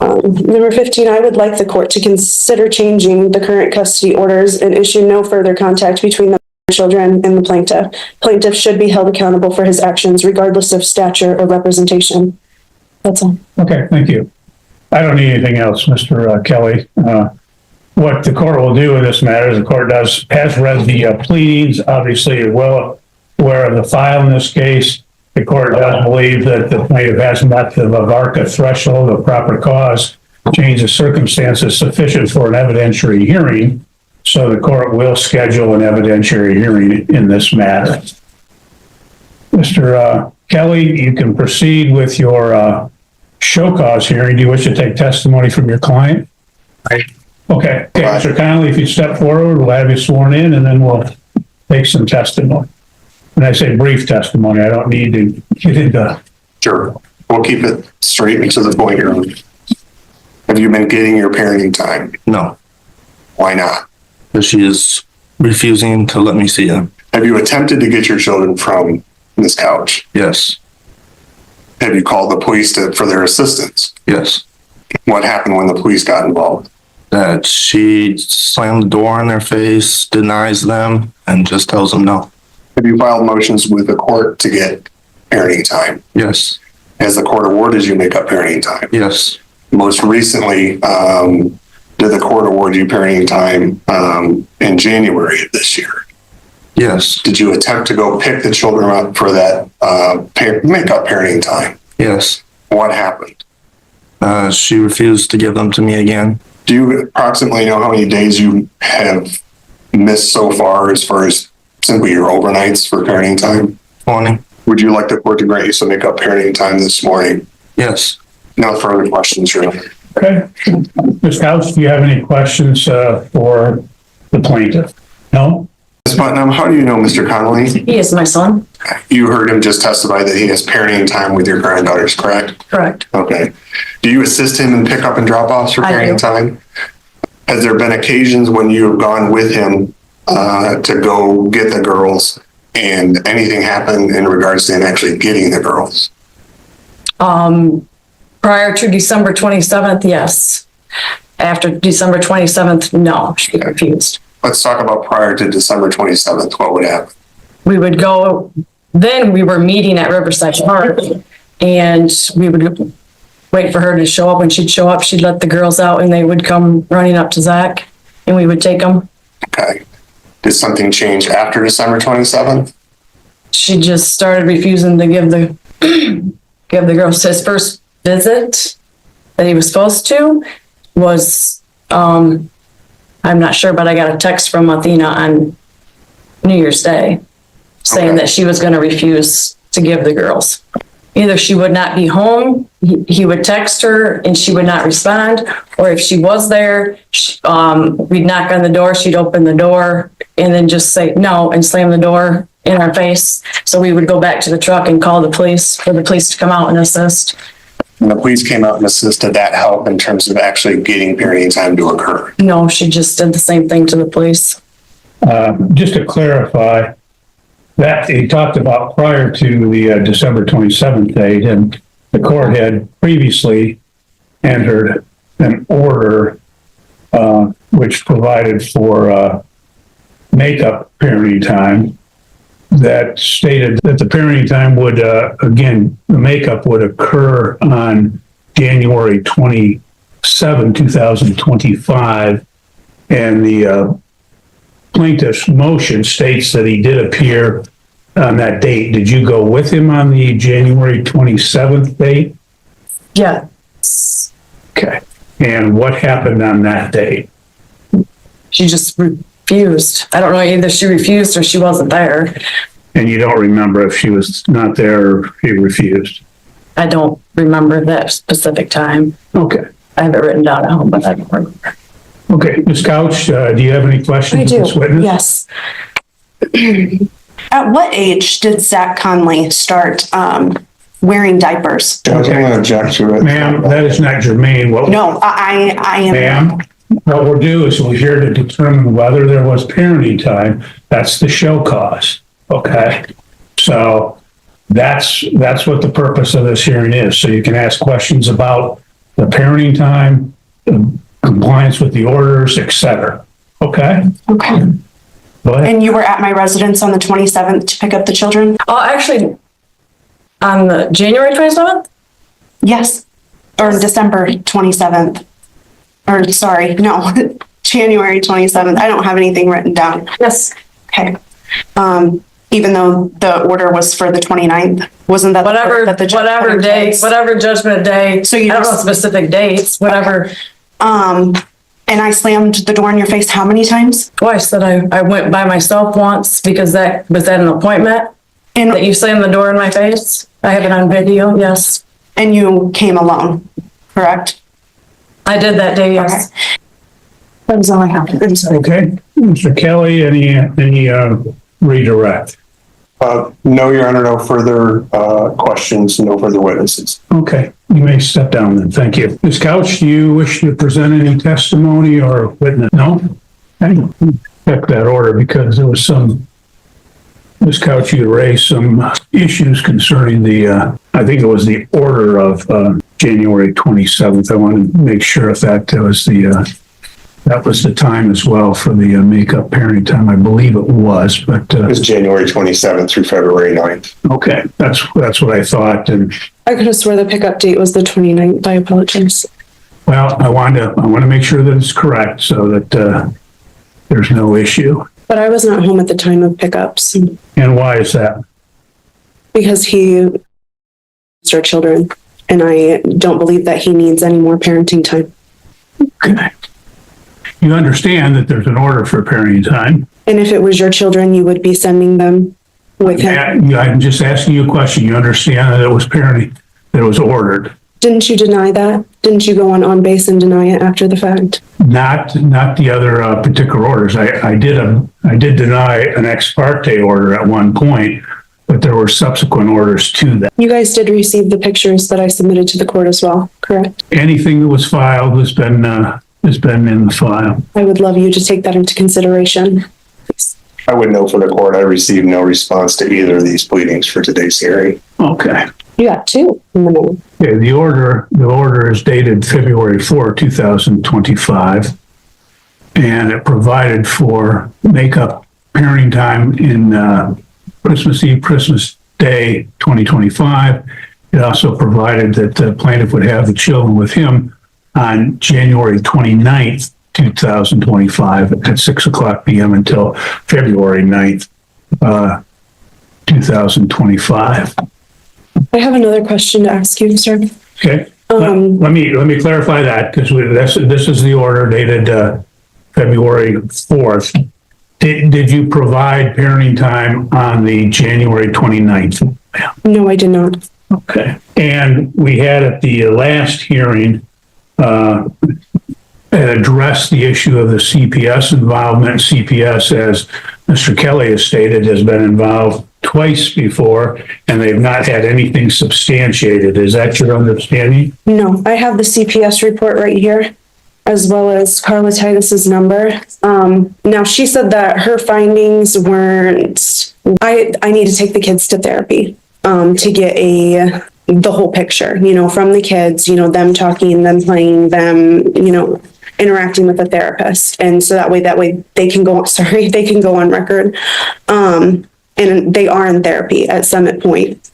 Number 15, I would like the court to consider changing the current custody orders and issue no further contact between the children and the plaintiff. Plaintiff should be held accountable for his actions regardless of stature or representation. That's all. Okay, thank you. I don't need anything else, Mr. Kelly. What the court will do in this matter is the court has read the pleadings, obviously is well aware of the file in this case. The court does believe that the plaintiff has met the VARCA threshold of proper cause, change of circumstances sufficient for an evidentiary hearing. So the court will schedule an evidentiary hearing in this matter. Mr. Kelly, you can proceed with your show cause hearing. Do you wish to take testimony from your client? Okay, Mr. Connolly, if you step forward, we'll have you sworn in and then we'll take some testimony. And I say brief testimony, I don't need to get into. Sure. We'll keep it straight and to the point here. Have you been getting your parenting time? No. Why not? Because she is refusing to let me see them. Have you attempted to get your children from this couch? Yes. Have you called the police for their assistance? Yes. What happened when the police got involved? That she slammed the door in their face, denies them, and just tells them no. Have you filed motions with the court to get parenting time? Yes. Has the court awarded you make-up parenting time? Yes. Most recently, did the court award you parenting time in January of this year? Yes. Did you attempt to go pick the children up for that make-up parenting time? Yes. What happened? She refused to give them to me again. Do you approximately know how many days you have missed so far as simply your overnights for parenting time? 20. Would you like the court to grant you some make-up parenting time this morning? Yes. No further questions, Your Honor. Okay. Ms. Couch, do you have any questions for the plaintiff? No? Ms. Putnam, how do you know Mr. Connolly? He is my son. You heard him just testify that he has parenting time with your granddaughters, correct? Correct. Okay. Do you assist him in pick-up and drop-offs for parenting time? Has there been occasions when you have gone with him to go get the girls and anything happened in regards to him actually getting the girls? Prior to December 27th, yes. After December 27th, no, she refused. Let's talk about prior to December 27th. What would happen? We would go, then we were meeting at Riverside Park and we would wait for her to show up. When she'd show up, she'd let the girls out and they would come running up to Zach and we would take them. Okay. Did something change after December 27th? She just started refusing to give the give the girls. His first visit that he was supposed to was, I'm not sure, but I got a text from Athena on New Year's Day saying that she was going to refuse to give the girls. Either she would not be home, he would text her and she would not respond, or if she was there, we'd knock on the door, she'd open the door and then just say no and slam the door in our face. So we would go back to the truck and call the police for the police to come out and assist. And the police came out and assisted that help in terms of actually getting parenting time to occur? No, she just did the same thing to the police. Just to clarify, that he talked about prior to the December 27th date, and the court had previously entered an order which provided for make-up parenting time that stated that the parenting time would, again, the makeup would occur on January 27, 2025, and the plaintiff's motion states that he did appear on that date. Did you go with him on the January 27th date? Yeah. Okay. And what happened on that date? She just refused. I don't know, either she refused or she wasn't there. And you don't remember if she was not there or he refused? I don't remember that specific time. Okay. I have it written down at home, but I don't remember. Okay, Ms. Couch, do you have any questions? I do, of this witness? yes. At what age did Zach Conley start wearing diapers? I was going to object to it. Ma'am, that is not germane. No, I am. Ma'am, what we'll do is we're here to determine whether there was parenting time. That's the show cause, okay? So that's what the purpose of this hearing is. So you can ask questions about the parenting time, compliance with the orders, etc. Okay? Okay. Go ahead. And you were at my residence on the 27th to pick up the children? Oh, actually, on the January 27th? Yes. Or December 27th. Or sorry, no, January 27th. I don't have anything written down. Yes. Okay. Even though the order was for the 29th, wasn't that Whatever day, whatever judgment day. So I don't know specific dates, whatever. And I slammed the door in your face how many times? Twice that I went by myself once because that was at an appointment. And That you slammed the door in my face. I have it on video, yes. and you came alone, correct? I did that day, yes. Okay. That was all I have. I'm sorry. Okay, Mr. Kelly, any redirect? No, Your Honor, no further questions, no further witnesses. Okay, you may step down then. Thank you. Ms. Couch, do you wish to present any testimony or witness? No? Okay. Check that order because there was some, Ms. Couch, you raised some issues concerning the, I think it was the order of January 27th. I want to make sure if that was the time as well for the makeup parenting time. I believe it was, but It was January 27th through February 9th. okay, that's what I thought. And I could have swore the pickup date was the 29th. I apologize. well, I want to make sure that it's correct so that there's no issue. But I was not home at the time of pickups And why is that? because he was our children, and I don't believe that he needs any more parenting time. Okay. You understand that there's an order for parenting time. And if it was your children, you would be sending them with him. I'm just asking you a question. You understand that it was parenting, that it was ordered, Didn't you deny that? Didn't you go on base and deny it after the fact? not the other particular orders. I did deny an ex parte order at one point, but there were subsequent orders to that. You guys did receive the pictures that I submitted to the court as well, correct? Anything that was filed has been in the file. I would love you to take that into consideration. I would note for the court, I received no response to either of these pleadings for today's hearing. Okay. You got two in the mail. Okay, the order is dated February 4, 2025, and it provided for makeup parenting time in Christmas Eve, Christmas Day, 2025. It also provided that the plaintiff would have the children with him on January 29th, 2025 at 6:00 p.m. until February 9th, 2025. I have another question to ask you, sir. Okay. Let me clarify that because this is the order dated February 4th. Did you provide parenting time on the January 29th? No, I did not. Okay. And we had at the last hearing addressed the issue of the CPS involvement. CPS, as Mr. Kelly has stated, has been involved twice before, and they've not had anything substantiated. Is that your understanding? No, I have the CPS report right here, as well as Carla Titus's number. Now, she said that her findings weren't, I need to take the kids to therapy to get the whole picture, from the kids, them talking, them playing, them, interacting with a therapist. And so that way they can go, they can go on record. And they are in therapy at Summit Point.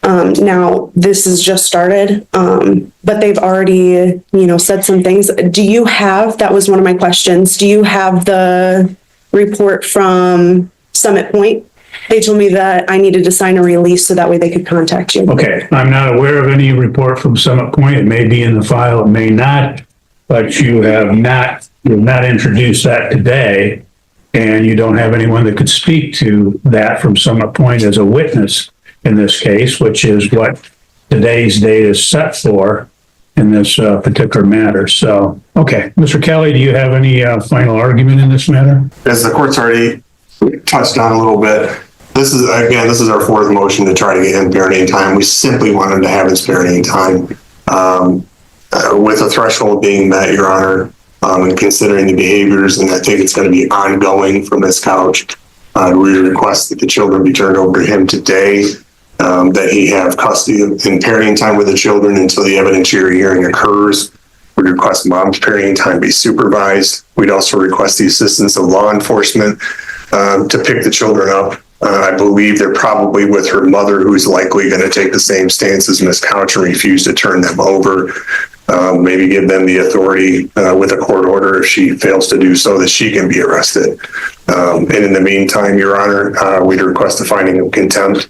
Now this has just started, but they've already, said some things. That was one of my questions. Do you have the report from Summit Point? They told me that I needed to sign a release so that way they could contact you. Okay. I'm not aware of any report from Summit Point. It may be in the file, it may not, but you have not introduced that today. And you don't have anyone that could speak to that from Summit Point as a witness in this case, which is what today's date is set for in this particular matter. So, okay. Mr. Kelly, do you have any final argument in this matter? As the court's already touched on a little bit, this is our fourth motion to try to get him parenting time. We simply want him to have his parenting time with a threshold being met, Your Honor. And considering the behaviors, and I think it's going to be ongoing from this couch, we request that the children be turned over to him today. that he have custody and parenting time with the children until the evidentiary hearing occurs. We'd request mom's parenting time be supervised. We'd also request the assistance of law enforcement to pick the children up. I believe they're probably with her mother, who's likely going to take the same stance as Ms. Couch and refuse to turn them over. Maybe give them the authority with a court order if she fails to do so, that she can be arrested. And in the meantime, Your Honor, we'd request a finding of contempt.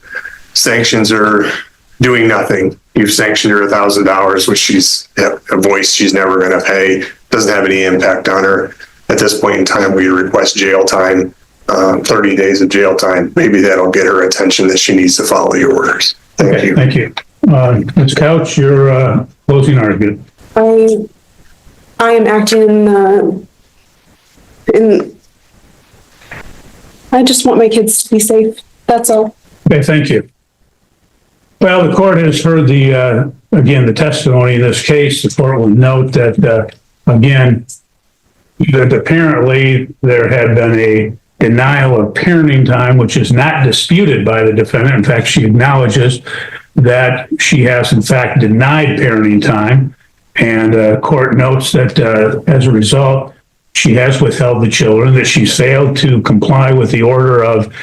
Sanctions are doing nothing. You've sanctioned her $1,000, which she's a voice she's never going to pay. Doesn't have any impact on her. At this point in time, we request jail time, 30 days of jail time. Maybe that'll get her attention that she needs to follow your orders. Thank you. Thank you. Ms. Couch, your closing argument. I am acting I just want my kids to be safe. That's all. Okay, thank you. Well, the court has heard the testimony in this case. The court will note that, again, that apparently there had been a denial of parenting time, which is not disputed by the defendant. In fact, she acknowledges that she has, in fact, denied parenting time. And court notes that as a result, she has withheld the children, that she's failed to comply with the order of...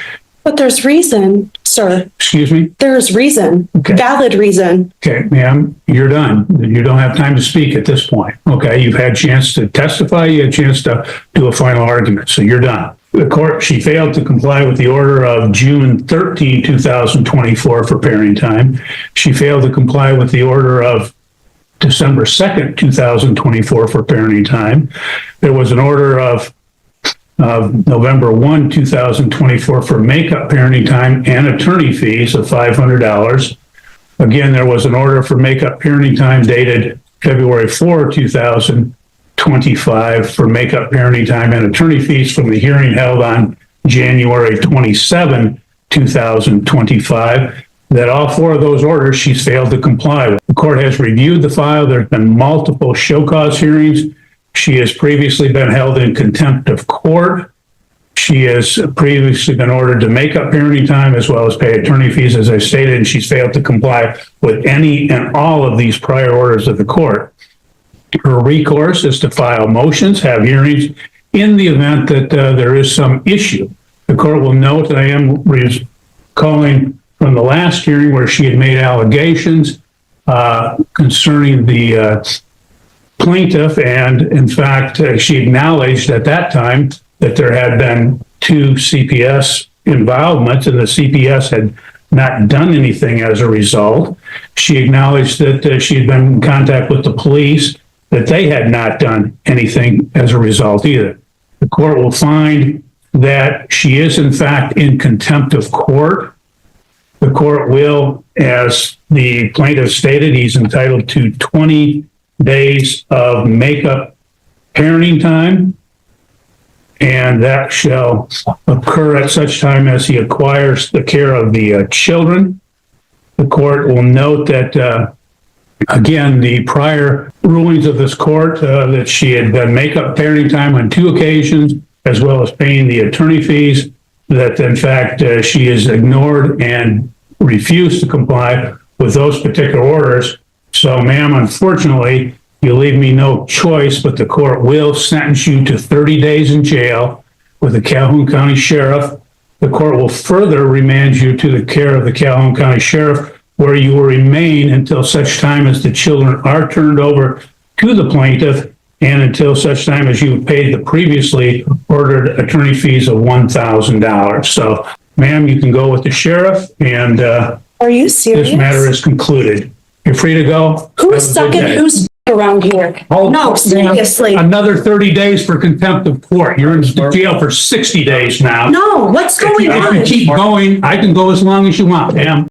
But there's reason, sir. Excuse me? There's reason. Okay. Valid reason. Okay, ma'am, you're done. You don't have time to speak at this point. Okay, you've had a chance to testify, you had a chance to do a final argument, so you're done. The court, she failed to comply with the order of June 13, 2024 for parenting time. She failed to comply with the order of December 2nd, 2024 for parenting time. There was an order of November 1, 2024 for makeup parenting time and attorney fees of $500. Again, there was an order for makeup parenting time dated February 4, 2025 for makeup parenting time and attorney fees from the hearing held on January 27, 2025. That all four of those orders she's failed to comply with. The court has reviewed the file. There have been multiple show cause hearings. She has previously been held in contempt of court. She has previously been ordered to make up parenting time as well as pay attorney fees, as I stated, and she's failed to comply with any and all of these prior orders of the court. Her recourse is to file motions, have hearings in the event that there is some issue. The court will note that I am recalling from the last hearing where she had made allegations concerning the plaintiff, and in fact, she acknowledged at that time that there had been 2 CPS involvements and the CPS had not done anything as a result. She acknowledged that she had been in contact with the police, that they had not done anything as a result either. The court will find that she is in fact in contempt of court. The court will, as the plaintiff stated, he's entitled to 20 days of makeup parenting time, and that shall occur at such time as he acquires the care of the children. The court will note that, again, the prior rulings of this court, that she had done makeup parenting time on 2 occasions, as well as paying the attorney fees, that in fact she is ignored and refused to comply with those particular orders. So, ma'am, unfortunately, you leave me no choice, but the court will sentence you to 30 days in jail with the Calhoun County Sheriff. The court will further remand you to the care of the Calhoun County Sheriff, where you will remain until such time as the children are turned over to the plaintiff and until such time as you have paid the previously ordered attorney fees of $1,000. So, ma'am, you can go with the sheriff, and Are you serious? this matter is concluded. You're free to go. Who's sucking who's around here? No, seriously. Another 30 days for contempt of court. You're in jail for 60 days now. No, what's going on? If you keep going, I can go as long as you want, ma'am.